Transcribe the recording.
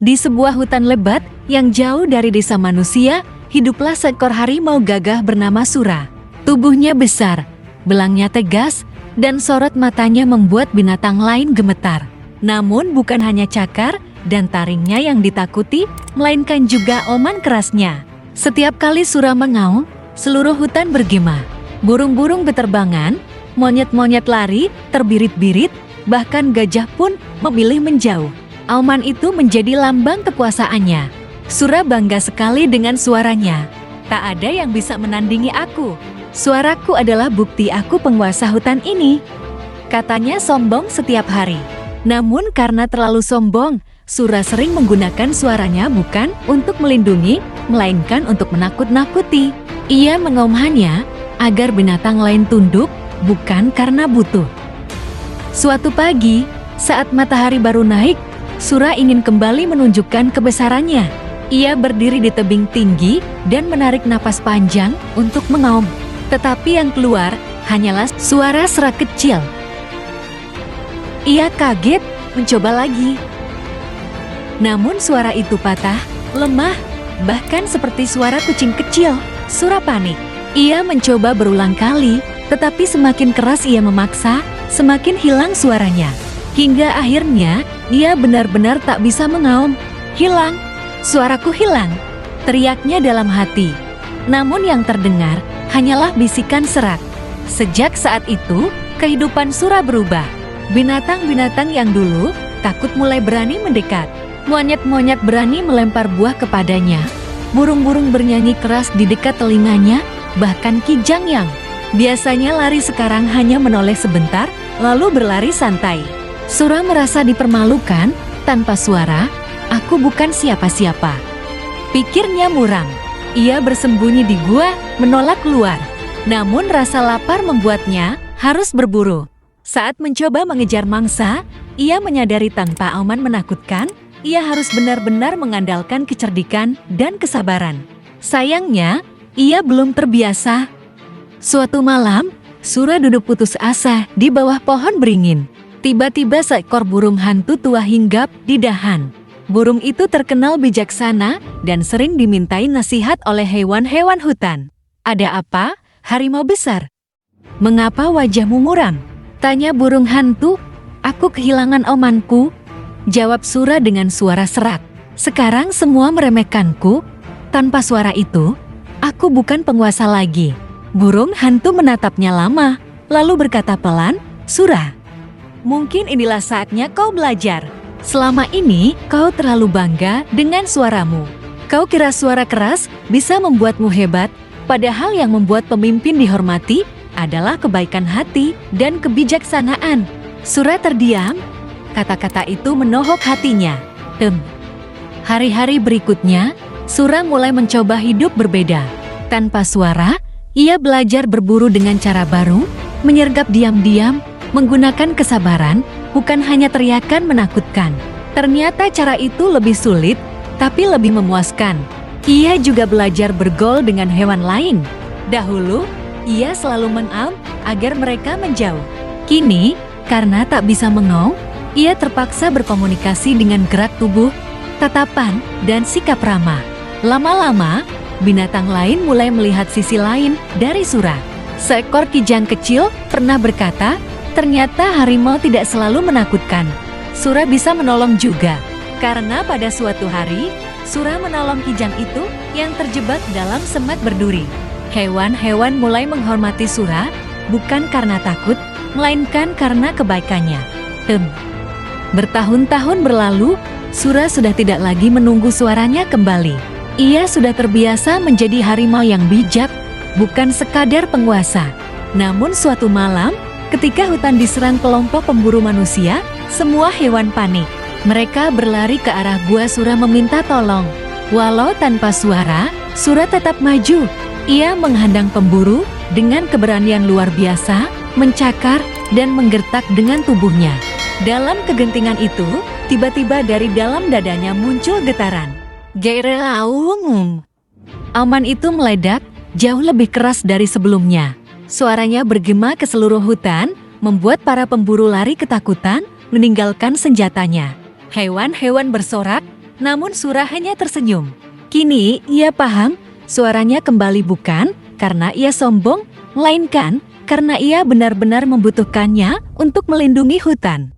Di sebuah hutan lebat yang jauh dari desa manusia, hiduplah seekor harimau gagah bernama Sura. Tubuhnya besar, belangnya tegas, dan sorot matanya membuat binatang lain gemetar. Namun bukan hanya cakar dan taringnya yang ditakuti, melainkan juga oman kerasnya. Setiap kali Sura mengaum, seluruh hutan bergema. Burung-burung beterbangan, monyet-monyet lari, terbirit-birit, bahkan gajah pun memilih menjauh. Auman itu menjadi lambang kekuasaannya. Sura bangga sekali dengan suaranya. Tak ada yang bisa menandingi aku. Suaraku adalah bukti aku penguasa hutan ini. Katanya sombong setiap hari. Namun karena terlalu sombong, Sura sering menggunakan suaranya bukan untuk melindungi, melainkan untuk menakut-nakuti. Ia mengaumkannya agar binatang lain tunduk, bukan karena butuh. Suatu pagi, saat matahari baru naik, Sura ingin kembali menunjukkan kebesarannya. Ia berdiri di tebing tinggi dan menarik napas panjang untuk mengaum. Tetapi yang keluar hanyalah suara serak kecil. Ia kaget, mencoba lagi. Namun suara itu patah, lemah, bahkan seperti suara kucing kecil. Sura panik. Ia mencoba berulang kali, tetapi semakin keras ia memaksa, semakin hilang suaranya. Hingga akhirnya, ia benar-benar tak bisa mengaum. Hilang, suaraku hilang, teriaknya dalam hati. Namun yang terdengar hanyalah bisikan serak. Sejak saat itu, kehidupan Sura berubah. Binatang-binatang yang dulu takut mulai berani mendekat. Monyet-monyet berani melempar buah kepadanya. Burung-burung bernyanyi keras di dekat telinganya, bahkan kijang yang biasanya lari sekarang hanya menoleh sebentar, lalu berlari santai. Sura merasa dipermalukan, tanpa suara, aku bukan siapa-siapa. Pikirnya muram. Ia bersembunyi di gua, menolak keluar. Namun rasa lapar membuatnya harus berburu. Saat mencoba mengejar mangsa, ia menyadari tanpa auman menakutkan, ia harus benar-benar mengandalkan kecerdikan dan kesabaran. Sayangnya, ia belum terbiasa. Suatu malam, Sura duduk putus asa di bawah pohon beringin. Tiba-tiba seekor burung hantu tua hinggap di dahan. Burung itu terkenal bijaksana dan sering dimintai nasihat oleh hewan-hewan hutan. Ada apa, harimau besar? Mengapa wajahmu muram? Tanya burung hantu. Aku kehilangan aumanku, jawab Sura dengan suara serak. Sekarang semua meremehkanku. Tanpa suara itu, aku bukan penguasa lagi. Burung hantu menatapnya lama, lalu berkata pelan, Sura, mungkin inilah saatnya kau belajar. Selama ini, kau terlalu bangga dengan suaramu. Kau kira suara keras bisa membuatmu hebat, padahal yang membuat pemimpin dihormati adalah kebaikan hati dan kebijaksanaan. Sura terdiam, kata-kata itu menohok hatinya. Hari-hari berikutnya, Sura mulai mencoba hidup berbeda. Tanpa suara, ia belajar berburu dengan cara baru, menyergap diam-diam, menggunakan kesabaran, bukan hanya teriakan menakutkan. Ternyata cara itu lebih sulit, tapi lebih memuaskan. Ia juga belajar bergaul dengan hewan lain. Dahulu, ia selalu mengaum agar mereka menjauh. Kini, karena tak bisa mengaum, ia terpaksa berkomunikasi dengan gerak tubuh, tatapan, dan sikap ramah. Lama-lama, binatang lain mulai melihat sisi lain dari Sura. Seekor kijang kecil pernah berkata, ternyata harimau tidak selalu menakutkan. Sura bisa menolong juga. Karena pada suatu hari, Sura menolong kijang itu yang terjebak dalam semat berduri. Hewan-hewan mulai menghormati Sura, bukan karena takut, melainkan karena kebaikannya. Bertahun-tahun berlalu, Sura sudah tidak lagi menunggu suaranya kembali. Ia sudah terbiasa menjadi harimau yang bijak, bukan sekadar penguasa. Namun suatu malam, ketika hutan diserang kelompok pemburu manusia, semua hewan panik. Mereka berlari ke arah gua Sura meminta tolong. Walau tanpa suara, Sura tetap maju. Ia menghadang pemburu dengan keberanian luar biasa, mencakar dan menggertak dengan tubuhnya. Dalam kegentingan itu, tiba-tiba dari dalam dadanya muncul getaran. Gerelaung. Auman itu meledak, jauh lebih keras dari sebelumnya. Suaranya bergema ke seluruh hutan, membuat para pemburu lari ketakutan, meninggalkan senjatanya. Hewan-hewan bersorak, namun Sura hanya tersenyum. Kini ia paham suaranya kembali bukan karena ia sombong, melainkan karena ia benar-benar membutuhkannya untuk melindungi hutan.